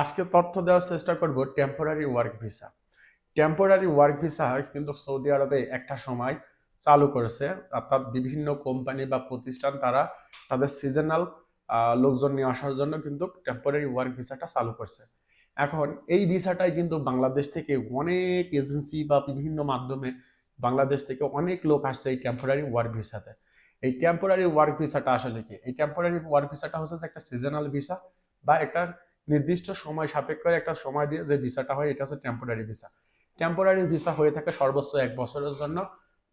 আজকে তথ্য দেওয়ার চেষ্টা করব temporary work visa. Temporary work visa কিন্তু সৌদি আরবে একটা সময় চালু করেছে, অর্থাৎ বিভিন্ন কোম্পানি বা প্রতিষ্ঠান তারা তাদের সিজনাল লোকজন নিয়ে আসার জন্য কিন্তু টেম্পোরারি ওয়ার্ক ভিসাটা চালু করছে। এখন এই ভিসাটাই কিন্তু বাংলাদেশ থেকে অনেক এজেন্সি বা বিভিন্ন মাধ্যমে বাংলাদেশ থেকে অনেক লোক আসছে এই টেম্পোরারি ওয়ার্ক ভিসাতে। এই টেম্পোরারি ওয়ার্ক ভিসাটা আসলে কি? এই টেম্পোরারি ওয়ার্ক ভিসাটা হচ্ছে একটা সিজনাল ভিসা বা একটা নির্দিষ্ট সময় সাপেক্ষ একটা সময় দিয়ে যে ভিসাটা হয় এটা হচ্ছে টেম্পোরারি ভিসা। টেম্পোরারি ভিসা হয়ে থাকে সর্বোচ্চ 1 বছরের জন্য,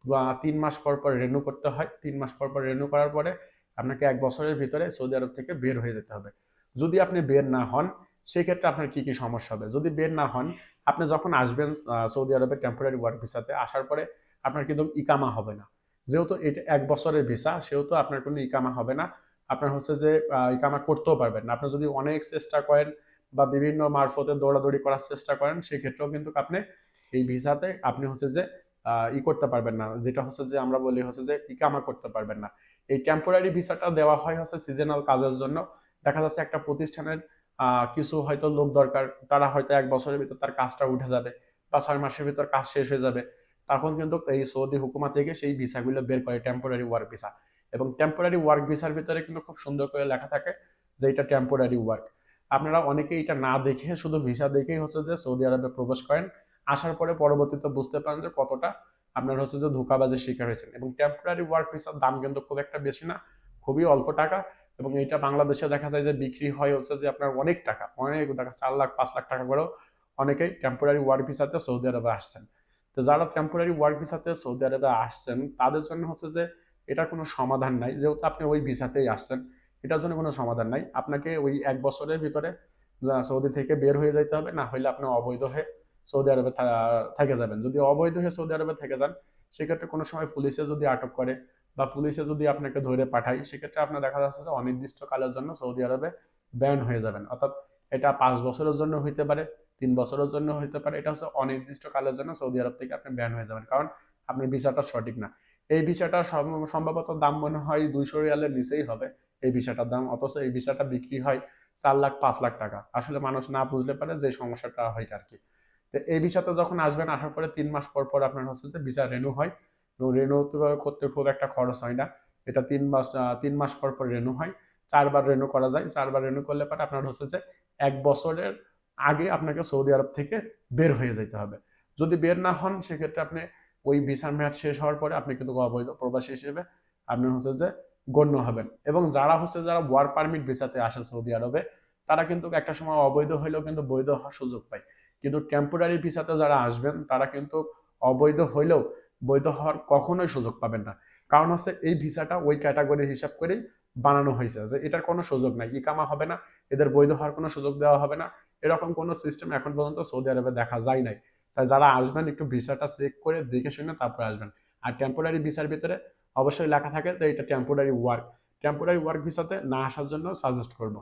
বা 3 মাস পর পর রেনু করতে হয়। 3 মাস পর পর রেনু করার পরে আপনাকে 1 বছরের ভিতরে সৌদি আরব থেকে বের হয়ে যেতে হবে। যদি আপনি বের না হন সেক্ষেত্রে আপনার কি কি সমস্যা হবে? যদি বের না হন, আপনি যখন আসবেন সৌদি আরবে টেম্পোরারি ওয়ার্ক ভিসাতে আসার পরে আপনার কিন্তু ইকামা হবে না। যেহেতু এটা 1 বছরের ভিসা সেহেতু আপনার কোনো ইকামা হবে না। আপনার হচ্ছে যে ইকামা করতেও পারবেন না। আপনি যদি অনেক চেষ্টা করেন বা বিভিন্ন মারফতে দৌড়াদৌড়ি করার চেষ্টা করেন সেক্ষেত্রেও কিন্তু আপনি এই ভিসাতে আপনি হচ্ছে যে করতে পারবেন না, যেটা হচ্ছে যে আমরা বলি হচ্ছে যে ইকামা করতে পারবেন না। এই টেম্পোরারি ভিসাটা দেওয়া হয় হচ্ছে সিজনাল কাজের জন্য। দেখা যাচ্ছে একটা প্রতিষ্ঠানের কিছু হয়তো লোক দরকার, তারা হয়তো 1 বছরের ভিতর তার কাজটা উঠে যাবে বা 6 মাসের ভিতর কাজ শেষ হয়ে যাবে। তখন কিন্তু এই সৌদি হুকুমা থেকে সেই ভিসাগুলো বের করে টেম্পোরারি ওয়ার্ক ভিসা। এবং টেম্পোরারি ওয়ার্ক ভিসার ভিতরে কিন্তু খুব সুন্দর করে লেখা থাকে যে এটা টেম্পোরারি ওয়ার্ক। আপনারা অনেকেই এটা না দেখে শুধু ভিসা দেখেই হচ্ছে যে সৌদি আরবে প্রবেশ করেন। আসার পরে পরবর্তীতে বুঝতে পারেন যে কতটা আপনার হচ্ছে যে ধোঁকাবাজির শিকার হয়েছেন। এবং টেম্পোরারি ওয়ার্ক ভিসার দাম কিন্তু খুব একটা বেশি না, খুবই অল্প টাকা। এবং এটা বাংলাদেশে দেখা যায় যে বিক্রি হয় হচ্ছে যে আপনার অনেক টাকা, অনেক টাকা, 4 লাখ 5 লাখ টাকা করেও অনেকেই টেম্পোরারি ওয়ার্ক ভিসাতে সৌদি আরবে আসছেন। তো যারা টেম্পোরারি ওয়ার্ক ভিসাতে সৌদি আরবে আসছেন তাদের জন্য হচ্ছে যে এটার কোনো সমাধান নাই, যেহেতু আপনি ওই ভিসাতেই আসছেন। এটার জন্য কোনো সমাধান নাই, আপনাকে ওই 1 বছরের ভিতরে সৌদি থেকে বের হয়ে যেতে হবে, না হলে আপনি অবৈধ হয়ে সৌদি আরবে থেকে যাবেন। যদি অবৈধ হয়ে সৌদি আরবে থেকে যান সেক্ষেত্রে কোনো সময় পুলিশে যদি আটক করে বা পুলিশে যদি আপনাকে ধরে পাঠায় সেক্ষেত্রে আপনার দেখা যাচ্ছে যে অনির্দিষ্টকালের জন্য সৌদি আরবে ব্যান হয়ে যাবেন। অর্থাৎ এটা 5 বছরের জন্য হইতে পারে, 3 বছরের জন্য হইতে পারে, এটা হচ্ছে অনির্দিষ্টকালের জন্য সৌদি আরব থেকে আপনি ব্যান হয়ে যাবেন, কারণ আপনার ভিসাটা সঠিক না। এই ভিসাটা সম্ভবত দাম মনে হয় 200 রিয়ালের নিচেই হবে এই ভিসাটার দাম, অথচ এই ভিসাটা বিক্রি হয় 4 লাখ 5 লাখ টাকা। আসলে মানুষ না বুঝলে পারে যে সমস্যাটা হয় আর কি। তো এই ভিসাতে যখন আসবেন, আসার পরে 3 মাস পর পর আপনার হচ্ছে যে ভিসা রেনু হয়। এবং রেনু করতে খুব একটা খরচ হয় না। এটা 3 মাস পর পর রেনু হয়। 4 বার রেনু করা যায়। 4 বার রেনু করলে পরে আপনার হচ্ছে যে 1 বছরের আগে আপনাকে সৌদি আরব থেকে বের হয়ে যেতে হবে। যদি বের না হন সেক্ষেত্রে আপনি ওই ভিসার মেয়াদ শেষ হওয়ার পরে আপনি কিন্তু অবৈধ প্রবাসী হিসেবে আপনি হচ্ছে যে গণ্য হবেন। এবং যারা ওয়ার্ক পারমিট ভিসাতে আসে সৌদি আরবে তারা কিন্তু একটা সময় অবৈধ হইলেও কিন্তু বৈধ হওয়ার সুযোগ পায়। কিন্তু টেম্পোরারি ভিসাতে যারা আসবেন তারা কিন্তু অবৈধ হইলেও বৈধ হওয়ার কখনোই সুযোগ পাবেন না। কারণ হচ্ছে এই ভিসাটা ওই ক্যাটাগরির হিসাব করেই বানানো হয়েছে যে এটার কোনো সুযোগ নাই, ইকামা হবে না, এদের বৈধ হওয়ার কোনো সুযোগ দেওয়া হবে না। এরকম কোনো সিস্টেম এখন পর্যন্ত সৌদি আরবে দেখা যায় নাই। তাই যারা আসবেন একটু ভিসাটা চেক করে দেখে শুনে তারপরে আসবেন। আর টেম্পোরারি ভিসার ভিতরে অবশ্যই লেখা থাকে যে এটা টেম্পোরারি ওয়ার্ক। টেম্পোরারি ওয়ার্ক ভিসাতে না আসার জন্য সাজেস্ট করবো।